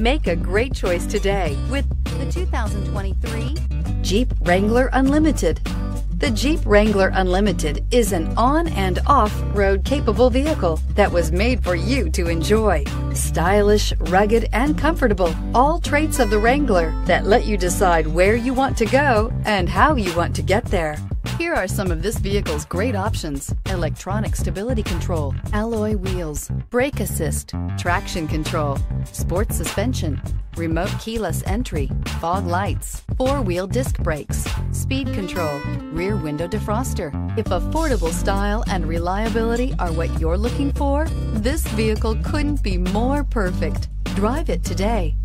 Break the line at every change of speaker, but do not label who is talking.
Make a great choice today with the 2023 Jeep Wrangler Unlimited. The Jeep Wrangler Unlimited is an on- and off-road capable vehicle that was made for you to enjoy. Stylish, rugged, and comfortable, all traits of the Wrangler that let you decide where you want to go and how you want to get there. Here are some of this vehicle's great options: electronic stability control, alloy wheels, brake assist, traction control, sports suspension, remote keyless entry, fog lights, four-wheel disc brakes, speed control, rear window defroster. If affordable style and reliability are what you're looking for, this vehicle couldn't be more perfect. Drive it today.